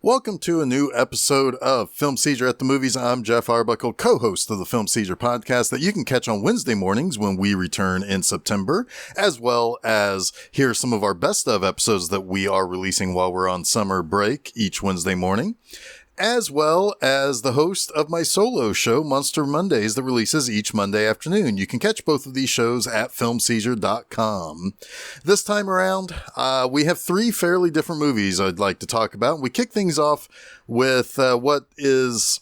Welcome to a new episode of Film Seizure at the Movies. I'm Geoff Arbuckle, co-host of the Film Seizure podcast that you can catch on Wednesday mornings when we return in September, as well as hear some of our best of episodes that we are releasing while we're on summer break each Wednesday morning, as well as the host of my solo show, Monster Mondays, that releases each Monday afternoon. You can catch both of these shows at filmseizure.com. This time around, we have three fairly different movies I'd like to talk about. We kick things off with what is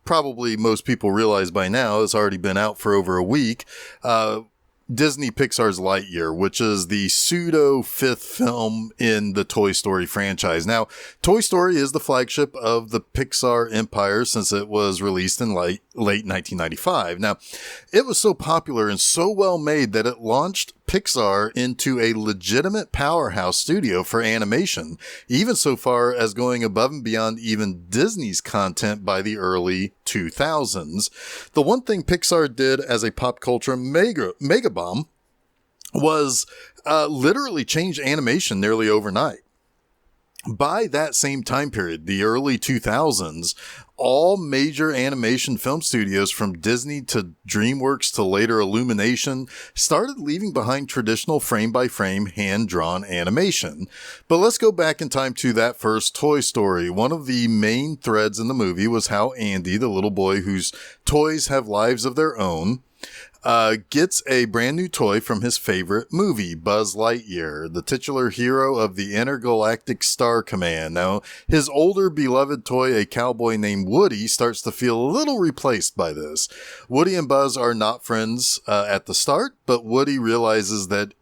probably most people realize by now has already been out for over a week. Disney Pixar's Lightyear, which is the pseudo fifth film in the Toy Story franchise. Now, Toy Story is the flagship of the Pixar empire since it was released in late 1995. Now, it was so popular and so well made that it launched Pixar into a legitimate powerhouse studio for animation, even so far as going above and beyond even Disney's content by the early 2000s. The one thing Pixar did as a pop culture mega bomb was literally change animation nearly overnight. By that same time period, the early 2000s, all major animation film studios from Disney to DreamWorks to later Illumination started leaving behind traditional frame-by-frame hand-drawn animation. But let's go back in time to that first Toy Story. One of the main threads in the movie was how Andy, the little boy whose toys have lives of their own, gets a brand new toy from his favorite movie, Buzz Lightyear, the titular hero of the Intergalactic Star Command. Now, his older beloved toy, a cowboy named Woody, starts to feel a little replaced by this. Woody and Buzz are not friends at the start, but Woody realizes that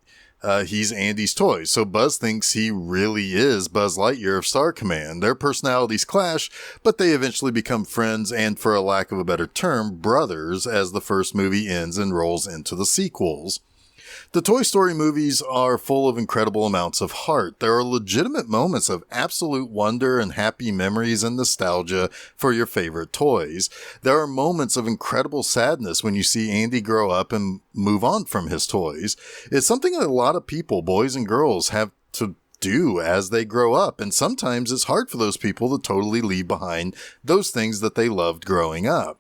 he's Andy's toy. So Buzz thinks he really is Buzz Lightyear of Star Command. Their personalities clash, but they eventually become friends and, for a lack of a better term, brothers as the first movie ends and rolls into the sequels. The Toy Story movies are full of incredible amounts of heart. There are legitimate moments of absolute wonder and happy memories and nostalgia for your favorite toys. There are moments of incredible sadness when you see Andy grow up and move on from his toys. It's something that a lot of people, boys and girls, have to do as they grow up, and sometimes it's hard for those people to totally leave behind those things that they loved growing up.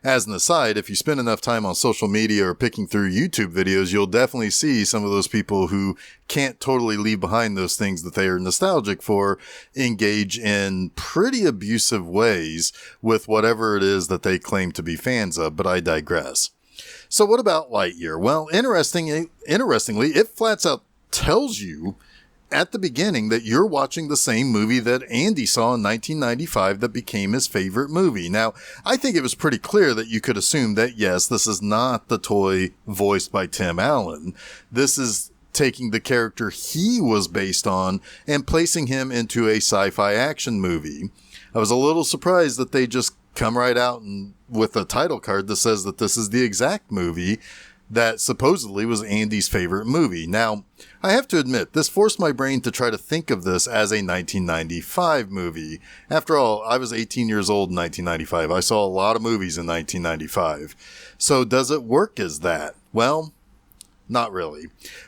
As an aside, if you spend enough time on social media or picking through YouTube videos, you'll definitely see some of those people who can't totally leave behind those things that they are nostalgic for engage in pretty abusive ways with whatever it is that they claim to be fans of, but I digress. So what about Lightyear? Well, interestingly, it flats out tells you at the beginning that you're watching the same movie that Andy saw in 1995 that became his favorite movie. Now, I think it was pretty clear that you could assume that, yes, this is not the toy voiced by Tim Allen. This is taking the character he was based on and placing him into a sci-fi action movie. I was a little surprised that they just come right out and with a title card that says that this is the exact movie that supposedly was Andy's favorite movie. Now, I have to admit, this forced my brain to try to think of this as a 1995 movie. After all, I was 18 years old in 1995. I saw a lot of movies in 1995. So does it work as that? Well, not really.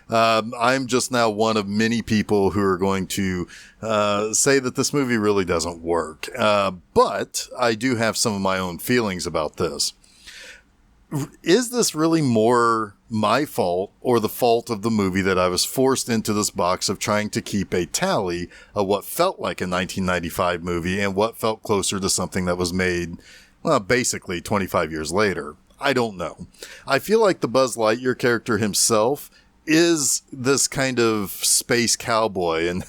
I'm just now one of many people who are going to say that this movie really doesn't work. But I do have some of my own feelings about this. Is this really more my fault or the fault of the movie that I was forced into this box of trying to keep a tally of what felt like a 1995 movie and what felt closer to something that was made, well, basically 25 years later? I don't know. I feel like the Buzz Lightyear character himself is this kind of space cowboy. And,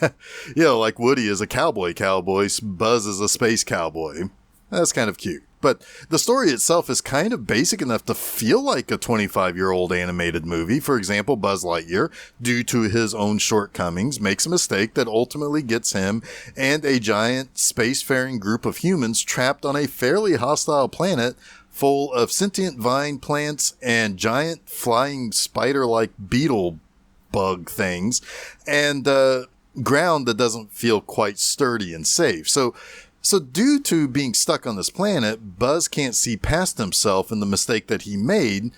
like Woody is a cowboy, Buzz is a space cowboy. That's kind of cute. But the story itself is kind of basic enough to feel like a 25-year-old animated movie. For example, Buzz Lightyear, due to his own shortcomings, makes a mistake that ultimately gets him and a giant spacefaring group of humans trapped on a fairly hostile planet full of sentient vine plants and giant flying spider-like beetle bug things and ground that doesn't feel quite sturdy and safe. So due to being stuck on this planet, Buzz can't see past himself and the mistake that he made,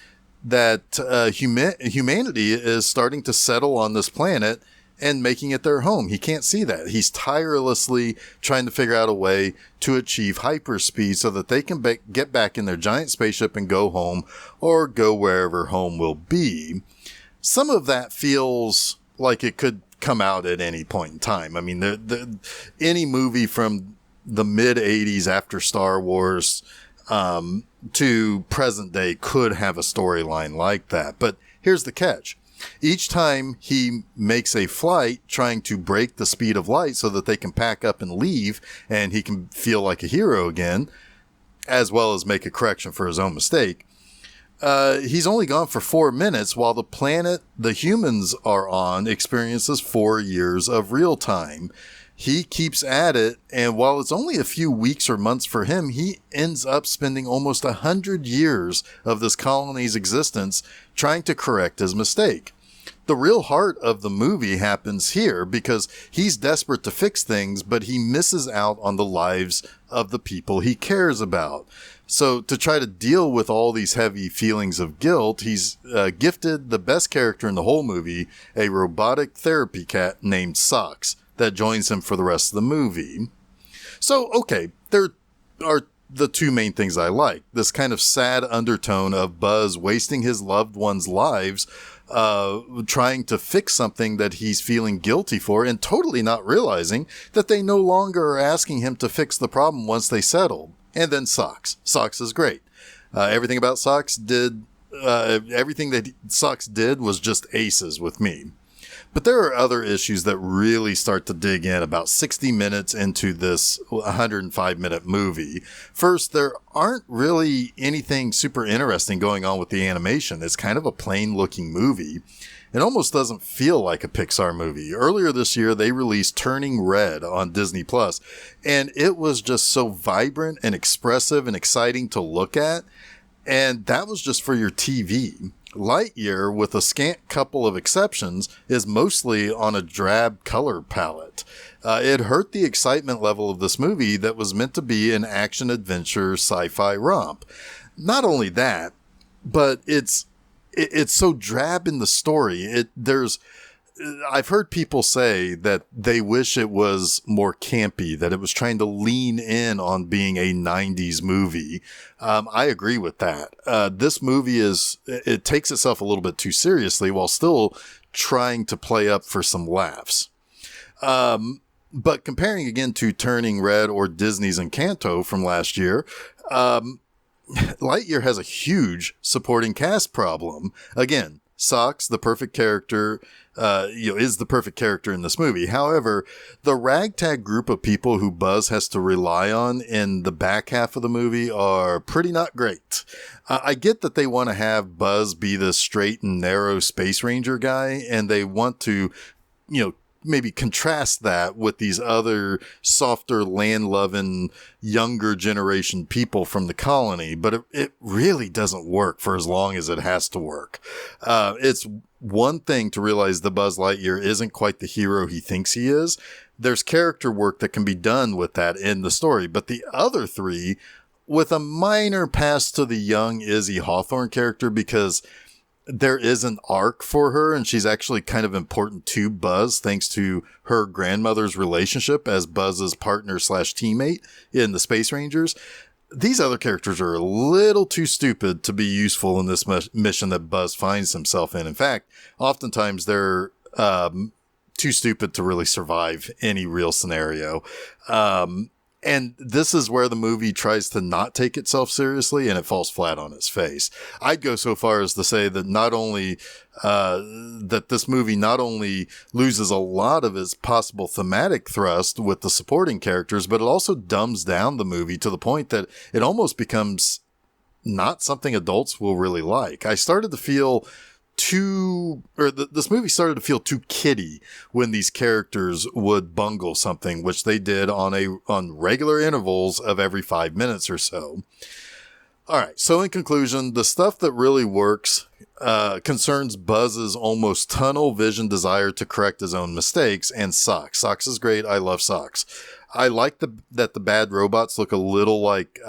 that humanity is starting to settle on this planet and making it their home. He can't see that. He's tirelessly trying to figure out a way to achieve hyperspeed so that they can get back in their giant spaceship and go home, or go wherever home will be. Some of that feels like it could come out at any point in time. I mean, any movie from the mid 80s after Star Wars to present day could have a storyline like that. But here's the catch. Each time he makes a flight trying to break the speed of light so that they can pack up and leave and he can feel like a hero again, as well as make a correction for his own mistake, he's only gone for 4 minutes, while the planet the humans are on experiences 4 years of real time. He keeps at it, and while it's only a few weeks or months for him, he ends up spending almost 100 years of this colony's existence trying to correct his mistake. The real heart of the movie happens here because he's desperate to fix things, but he misses out on the lives of the people he cares about. So to try to deal with all these heavy feelings of guilt, he's gifted the best character in the whole movie, a robotic therapy cat named Socks, that joins him for the rest of the movie. So, okay, there are the two main things I like. This kind of sad undertone of Buzz wasting his loved ones' lives trying to fix something that he's feeling guilty for, and totally not realizing that they no longer are asking him to fix the problem once they settled. And then Socks. Socks is great. Everything that Socks did was just aces with me. But there are other issues that really start to dig in about 60 minutes into this 105-minute movie. First, there aren't really anything super interesting going on with the animation. It's kind of a plain-looking movie. It almost doesn't feel like a Pixar movie. Earlier this year, they released Turning Red on Disney+, and it was just so vibrant and expressive and exciting to look at. And that was just for your TV. Lightyear, with a scant couple of exceptions, is mostly on a drab color palette. It hurt the excitement level of this movie that was meant to be an action-adventure sci-fi romp. Not only that, but it's so drab in the story. I've heard people say that they wish it was more campy, that it was trying to lean in on being a 90s movie. I agree with that. This movie it takes itself a little bit too seriously while still trying to play up for some laughs. But comparing again to Turning Red or Disney's Encanto from last year, Lightyear has a huge supporting cast problem. Again, Socks, the perfect character, is the perfect character in this movie. However, the ragtag group of people who Buzz has to rely on in the back half of the movie are pretty not great. I get that they want to have Buzz be the straight and narrow Space Ranger guy, and they want to, maybe contrast that with these other softer, land-loving, younger generation people from the colony, but it really doesn't work for as long as it has to work. It's one thing to realize that Buzz Lightyear isn't quite the hero he thinks he is. There's character work that can be done with that in the story, but the other three, with a minor pass to the young Izzy Hawthorne character, because there is an arc for her, and she's actually kind of important to Buzz thanks to her grandmother's relationship as Buzz's partner / teammate in the Space Rangers. These other characters are a little too stupid to be useful in this mission that Buzz finds himself in. In fact, oftentimes they're too stupid to really survive any real scenario. And this is where the movie tries to not take itself seriously, and it falls flat on its face. I'd go so far as to say that that this movie not only loses a lot of its possible thematic thrust with the supporting characters, but it also dumbs down the movie to the point that it almost becomes not something adults will really like. I started to feel this movie started to feel too kiddie when these characters would bungle something, which they did on regular intervals of every 5 minutes or so. All right. So in conclusion, the stuff that really works concerns Buzz's almost tunnel vision desire to correct his own mistakes, and Socks. Socks is great. I love Socks. I like that the bad robots look a little like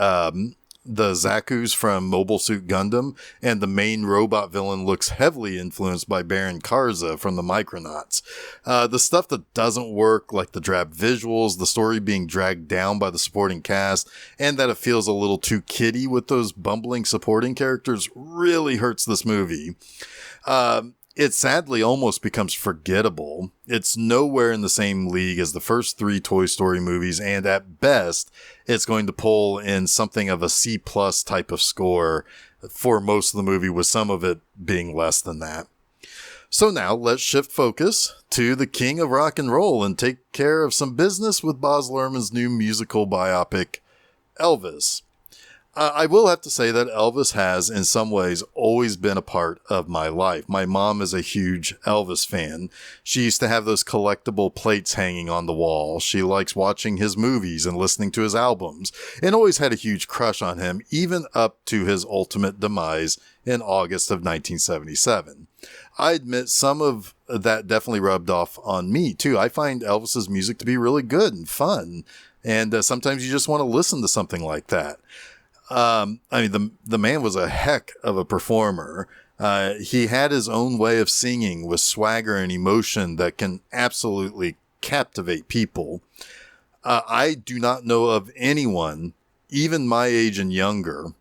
the Zaku's from Mobile Suit Gundam, and the main robot villain looks heavily influenced by Baron Karza from the Micronauts. The stuff that doesn't work, like the drab visuals, the story being dragged down by the supporting cast, and that it feels a little too kiddie with those bumbling supporting characters, really hurts this movie. It sadly almost becomes forgettable. It's nowhere in the same league as the first 3 Toy Story movies, and at best, it's going to pull in something of a C+ type of score for most of the movie, with some of it being less than that. So now let's shift focus to the King of Rock and Roll and take care of some business with Baz Luhrmann's new musical biopic, Elvis. I will have to say that Elvis has, in some ways, always been a part of my life. My mom is a huge Elvis fan. She used to have those collectible plates hanging on the wall. She likes watching his movies and listening to his albums, and always had a huge crush on him, even up to his ultimate demise in August of 1977. I admit some of that definitely rubbed off on me, too. I find Elvis's music to be really good and fun, and sometimes you just want to listen to something like that. The man was a heck of a performer. He had his own way of singing with swagger and emotion that can absolutely captivate people. I do not know of anyone, even my age and younger,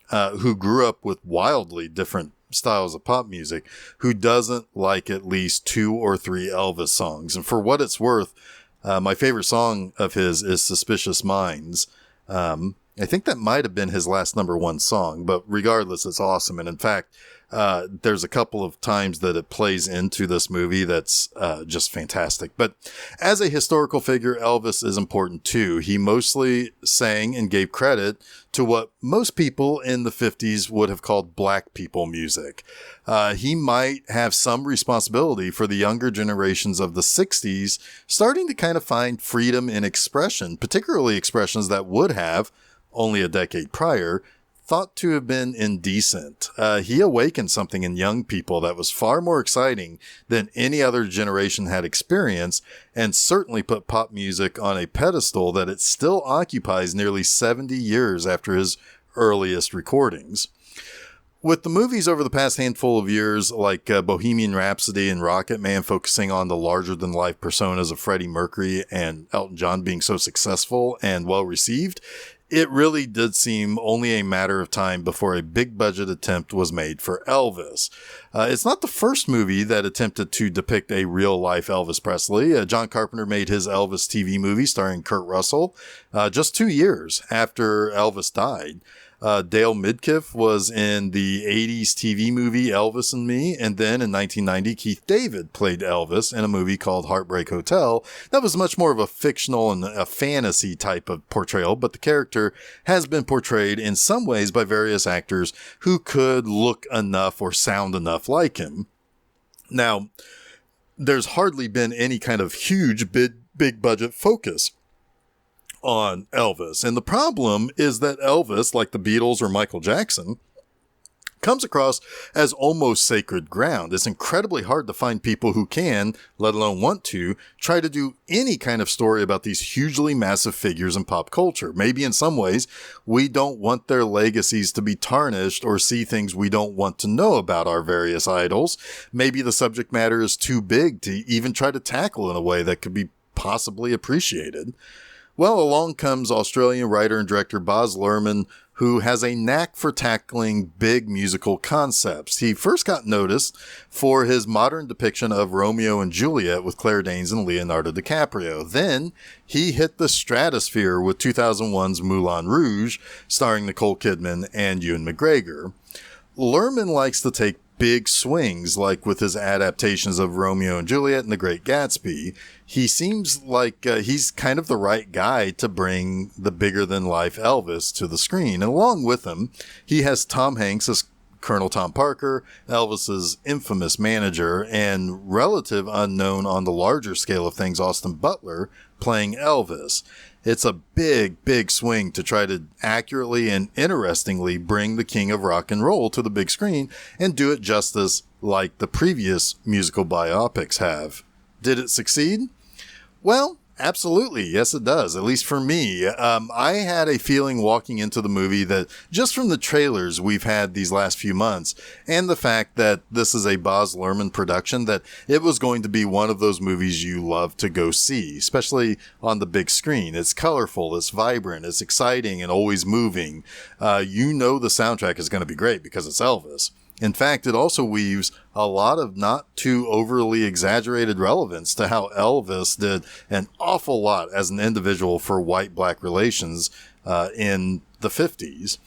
who grew up with wildly different styles of pop music, who doesn't like at least 2 or 3 Elvis songs. And for what it's worth, my favorite song of his is Suspicious Minds. I think that might have been his last #1 song, but regardless, it's awesome. And in fact, there's a couple of times that it plays into this movie that's just fantastic. But as a historical figure, Elvis is important too. He mostly sang and gave credit to what most people in the 50s would have called black people music. He might have some responsibility for the younger generations of the 60s starting to kind of find freedom in expression, particularly expressions that would have, only a decade prior, thought to have been indecent. He awakened something in young people that was far more exciting than any other generation had experienced, and certainly put pop music on a pedestal that it still occupies nearly 70 years after his earliest recordings. With the movies over the past handful of years, like Bohemian Rhapsody and Rocket Man, focusing on the larger-than-life personas of Freddie Mercury and Elton John being so successful and well-received, it really did seem only a matter of time before a big-budget attempt was made for Elvis. It's not the first movie that attempted to depict a real-life Elvis Presley. John Carpenter made his Elvis TV movie starring Kurt Russell just 2 years after Elvis died. Dale Midkiff was in the 80s TV movie Elvis and Me, and then in 1990, Keith David played Elvis in a movie called Heartbreak Hotel. That was much more of a fictional and a fantasy type of portrayal, but the character has been portrayed in some ways by various actors who could look enough or sound enough like him. Now, there's hardly been any kind of huge big budget focus on Elvis. And the problem is that Elvis, like the Beatles or Michael Jackson, comes across as almost sacred ground. It's incredibly hard to find people who can, let alone want to, try to do any kind of story about these hugely massive figures in pop culture. Maybe in some ways, we don't want their legacies to be tarnished or see things we don't want to know about our various idols. Maybe the subject matter is too big to even try to tackle in a way that could be possibly appreciated. Well, along comes Australian writer and director Baz Luhrmann, who has a knack for tackling big musical concepts. He first got noticed for his modern depiction of Romeo and Juliet with Claire Danes and Leonardo DiCaprio. Then he hit the stratosphere with 2001's Moulin Rouge, starring Nicole Kidman and Ewan McGregor. Luhrmann likes to take big swings, like with his adaptations of Romeo and Juliet and The Great Gatsby. He seems like he's kind of the right guy to bring the bigger-than-life Elvis to the screen. And along with him, he has Tom Hanks as Colonel Tom Parker, Elvis's infamous manager, and relative unknown on the larger scale of things, Austin Butler, playing Elvis. It's a big swing to try to accurately and interestingly bring the king of rock and roll to the big screen and do it justice like the previous musical biopics have. Did it succeed? Well, Absolutely. Yes, it does. At least for me. I had a feeling walking into the movie that just from the trailers we've had these last few months and the fact that this is a Baz Luhrmann production, that it was going to be one of those movies you love to go see, especially on the big screen. It's colorful, it's vibrant, it's exciting and always moving. You know the soundtrack is going to be great because it's Elvis. In fact, it also weaves a lot of not too overly exaggerated relevance to how Elvis did an awful lot as an individual for white-black relations in the 50s.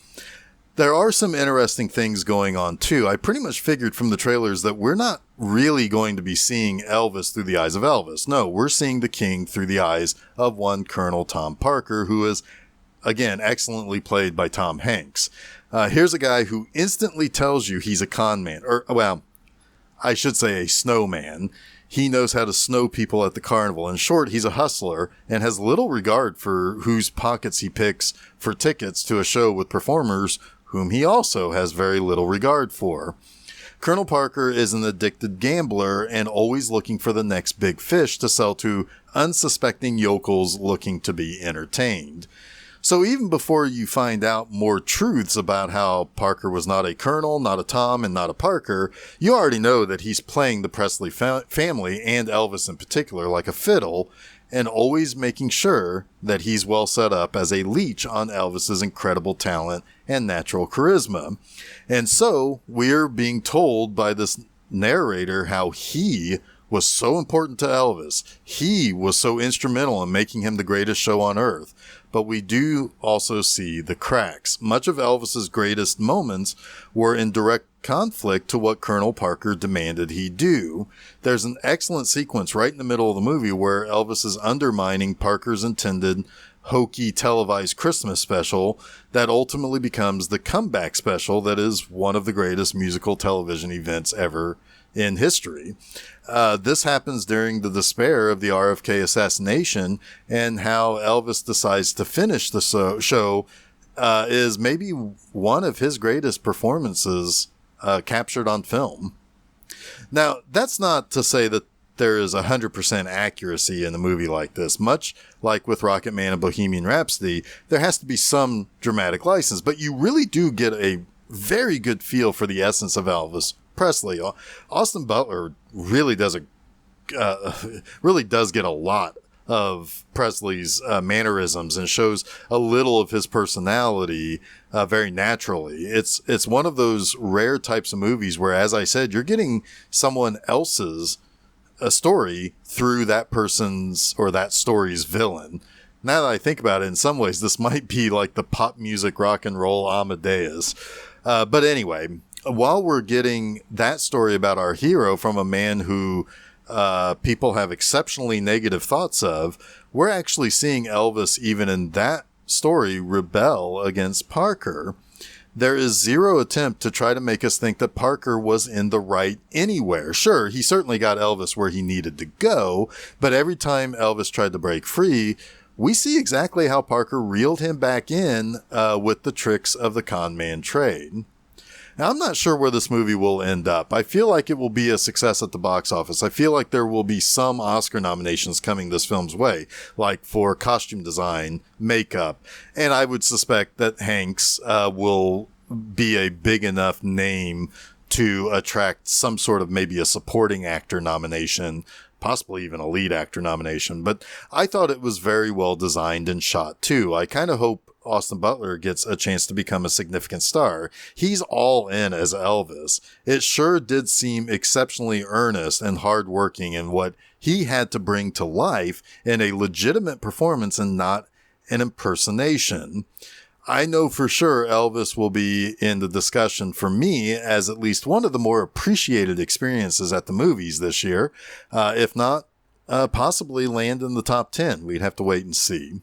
There are some interesting things going on, too. I pretty much figured from the trailers that we're not really going to be seeing Elvis through the eyes of Elvis. No, we're seeing the king through the eyes of one Colonel Tom Parker, who is, again, excellently played by Tom Hanks. Here's a guy who instantly tells you he's a con man, or, well, I should say a snowman. He knows how to snow people at the carnival. In short, he's a hustler and has little regard for whose pockets he picks for tickets to a show with performers whom he also has very little regard for. Colonel Parker is an addicted gambler and always looking for the next big fish to sell to unsuspecting yokels looking to be entertained. So even before you find out more truths about how Parker was not a Colonel, not a Tom, and not a Parker, you already know that he's playing the Presley family, and Elvis in particular, like a fiddle, and always making sure that he's well set up as a leech on Elvis's incredible talent and natural charisma. And so we're being told by this narrator how he was so important to Elvis. He was so instrumental in making him the greatest show on earth. But we do also see the cracks. Much of Elvis's greatest moments were in direct conflict to what Colonel Parker demanded he do. There's an excellent sequence right in the middle of the movie where Elvis is undermining Parker's intended hokey televised Christmas special that ultimately becomes the comeback special that is one of the greatest musical television events ever in history. This happens during the despair of the RFK assassination, and how Elvis decides to finish the show is maybe one of his greatest performances captured on film. Now, that's not to say that there is 100% accuracy in a movie like this. Much like with Rocket Man and Bohemian Rhapsody, there has to be some dramatic license, but you really do get a very good feel for the essence of Elvis Presley. Austin Butler really does get a lot of Presley's mannerisms and shows a little of his personality very naturally. It's one of those rare types of movies where, as I said, you're getting someone else's story through that person's or that story's villain. Now that I think about it, in some ways, this might be like the pop music rock and roll Amadeus. But anyway, while we're getting that story about our hero from a man who people have exceptionally negative thoughts of, we're actually seeing Elvis, even in that story, rebel against Parker. There is zero attempt to try to make us think that Parker was in the right anywhere. Sure, he certainly got Elvis where he needed to go, but every time Elvis tried to break free, we see exactly how Parker reeled him back in with the tricks of the con man trade. Now, I'm not sure where this movie will end up. I feel like it will be a success at the box office. I feel like there will be some Oscar nominations coming this film's way, like for costume design, makeup, and I would suspect that Hanks will be a big enough name to attract some sort of maybe a supporting actor nomination, possibly even a lead actor nomination. But I thought it was very well designed and shot too. I kind of hope Austin Butler gets a chance to become a significant star. He's all in as Elvis. It sure did seem exceptionally earnest and hardworking in what he had to bring to life in a legitimate performance and not an impersonation. I know for sure Elvis will be in the discussion for me as at least one of the more appreciated experiences at the movies this year. If not, possibly land in the top 10. We'd have to wait and see.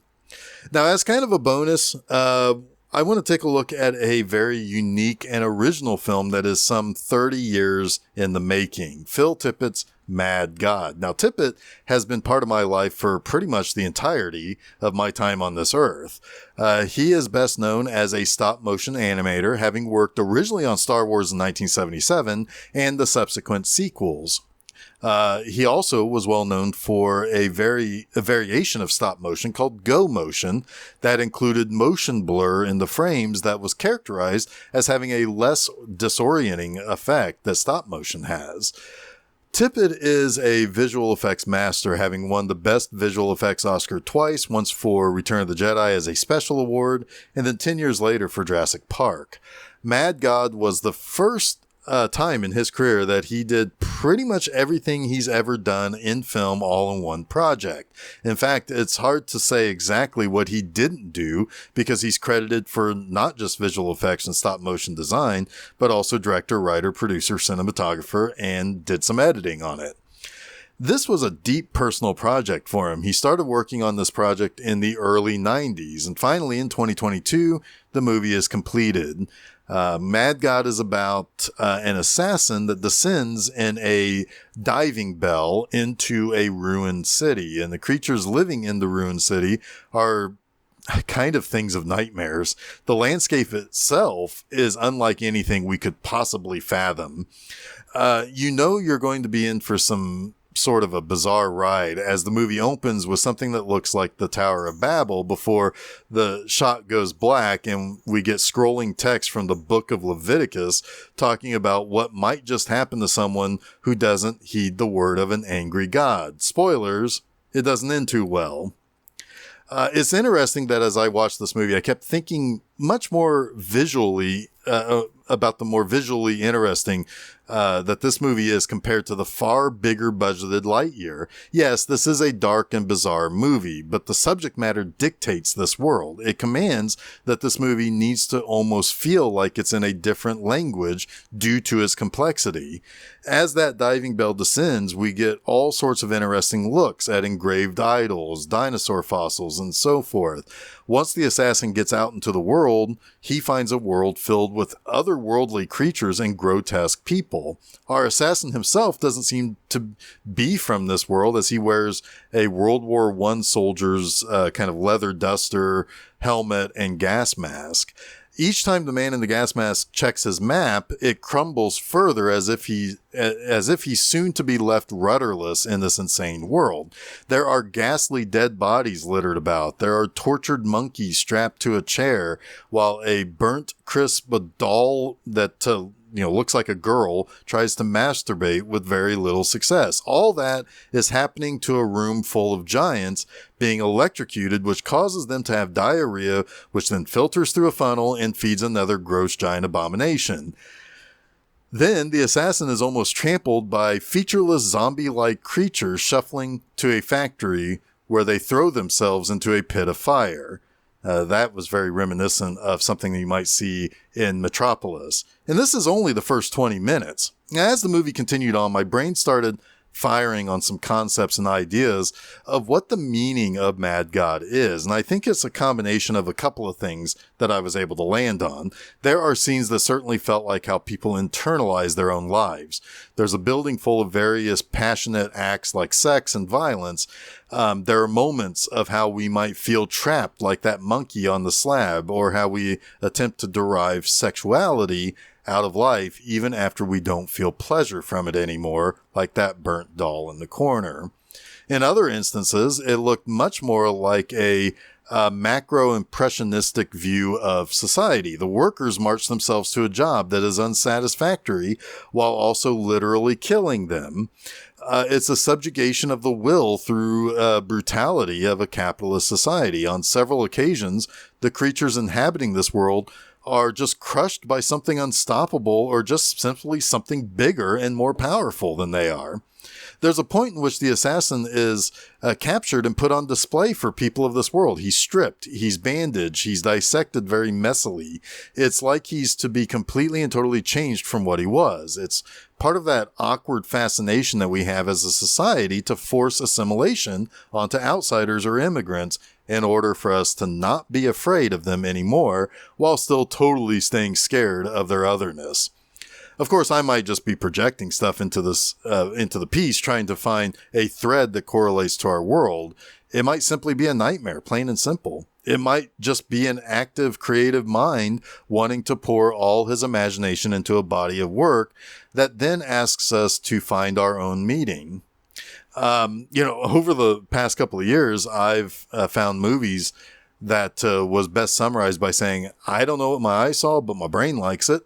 Now, as kind of a bonus, I want to take a look at a very unique and original film that is some 30 years in the making. Phil Tippett's Mad God. Now, Tippett has been part of my life for pretty much the entirety of my time on this earth. He is best known as a stop-motion animator, having worked originally on Star Wars in 1977 and the subsequent sequels. He also was well known for a variation of stop motion called go motion that included motion blur in the frames that was characterized as having a less disorienting effect that stop motion has. Tippett is a visual effects master, having won the Best Visual Effects Oscar twice, once for Return of the Jedi as a special award, and then 10 years later for Jurassic Park. Mad God was the first time in his career that he did pretty much everything he's ever done in film all in one project. In fact, it's hard to say exactly what he didn't do because he's credited for not just visual effects and stop motion design, but also director, writer, producer, cinematographer, and did some editing on it. This was a deep personal project for him. He started working on this project in the early 90s, and finally in 2022, the movie is completed. Mad God is about an assassin that descends in a diving bell into a ruined city, and the creatures living in the ruined city are kind of things of nightmares. The landscape itself is unlike anything we could possibly fathom. You're going to be in for some sort of a bizarre ride as the movie opens with something that looks like the Tower of Babel before the shot goes black and we get scrolling text from the book of Leviticus talking about what might just happen to someone who doesn't heed the word of an angry God. Spoilers, it doesn't end too well. It's interesting that as I watched this movie, I kept thinking much more visually about the more visually interesting that this movie is compared to the far bigger budgeted Lightyear. Yes, this is a dark and bizarre movie, but the subject matter dictates this world. It commands that this movie needs to almost feel like it's in a different language due to its complexity. As that diving bell descends, we get all sorts of interesting looks at engraved idols, dinosaur fossils, and so forth. Once the assassin gets out into the world, he finds a world filled with otherworldly creatures and grotesque people. Our assassin himself doesn't seem to be from this world, as he wears a World War I soldier's kind of leather duster, helmet, and gas mask. Each time the man in the gas mask checks his map, it crumbles further as if he's soon to be left rudderless in this insane world. There are ghastly dead bodies littered about. There are tortured monkeys strapped to a chair, while a burnt, crisp doll that looks like a girl tries to masturbate with very little success. All that is happening to a room full of giants being electrocuted, which causes them to have diarrhea, which then filters through a funnel and feeds another gross giant abomination. Then the assassin is almost trampled by featureless zombie-like creatures shuffling to a factory where they throw themselves into a pit of fire. That was very reminiscent of something that you might see in Metropolis. And this is only the first 20 minutes. As the movie continued on, my brain started firing on some concepts and ideas of what the meaning of Mad God is. And I think it's a combination of a couple of things that I was able to land on. There are scenes that certainly felt like how people internalize their own lives. There's a building full of various passionate acts like sex and violence. There are moments of how we might feel trapped like that monkey on the slab, or how we attempt to derive sexuality out of life even after we don't feel pleasure from it anymore, like that burnt doll in the corner. In other instances, it looked much more like a macro-impressionistic view of society. The workers march themselves to a job that is unsatisfactory while also literally killing them. It's a subjugation of the will through brutality of a capitalist society. On several occasions, the creatures inhabiting this world are just crushed by something unstoppable, or just simply something bigger and more powerful than they are. There's a point in which the assassin is captured and put on display for people of this world. He's stripped, he's bandaged, he's dissected very messily. It's like he's to be completely and totally changed from what he was. It's part of that awkward fascination that we have as a society to force assimilation onto outsiders or immigrants in order for us to not be afraid of them anymore, while still totally staying scared of their otherness. Of course, I might just be projecting stuff into the piece, trying to find a thread that correlates to our world. It might simply be a nightmare, plain and simple. It might just be an active, creative mind wanting to pour all his imagination into a body of work that then asks us to find our own meaning. Over the past couple of years, I've found movies that was best summarized by saying, I don't know what my eye saw, but my brain likes it.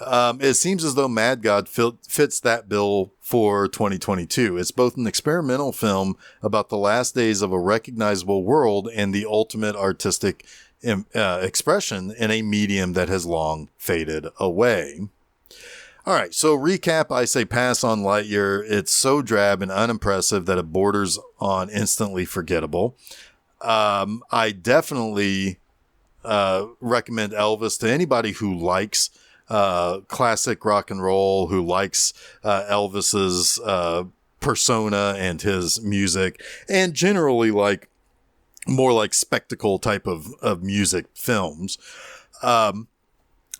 It seems as though Mad God fits that bill for 2022. It's both an experimental film about the last days of a recognizable world and the ultimate artistic expression in a medium that has long faded away. All right, so recap, I say pass on Lightyear. It's so drab and unimpressive that it borders on instantly forgettable. I definitely recommend Elvis to anybody who likes classic rock and roll, who likes Elvis's persona and his music, and generally like more like spectacle type of music films.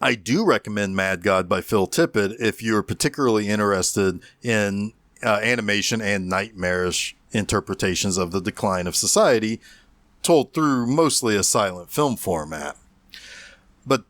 I do recommend Mad God by Phil Tippett if you're particularly interested in animation and nightmarish interpretations of the decline of society, told through mostly a silent film format. But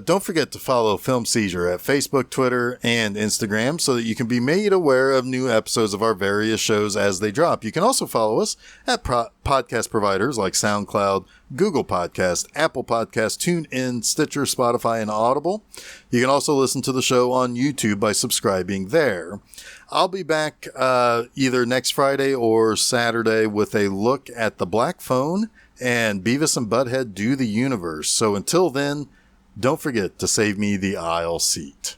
don't forget to follow Film Seizure at Facebook, Twitter, and Instagram so that you can be made aware of new episodes of our various shows as they drop. You can also follow us at podcast providers like SoundCloud, Google Podcast, Apple Podcast, TuneIn, Stitcher, Spotify, and Audible. You can also listen to the show on YouTube by subscribing there. I'll be back either next Friday or Saturday with a look at The Black Phone and Beavis and Butthead Do the Universe. So until then, don't forget to save me the aisle seat.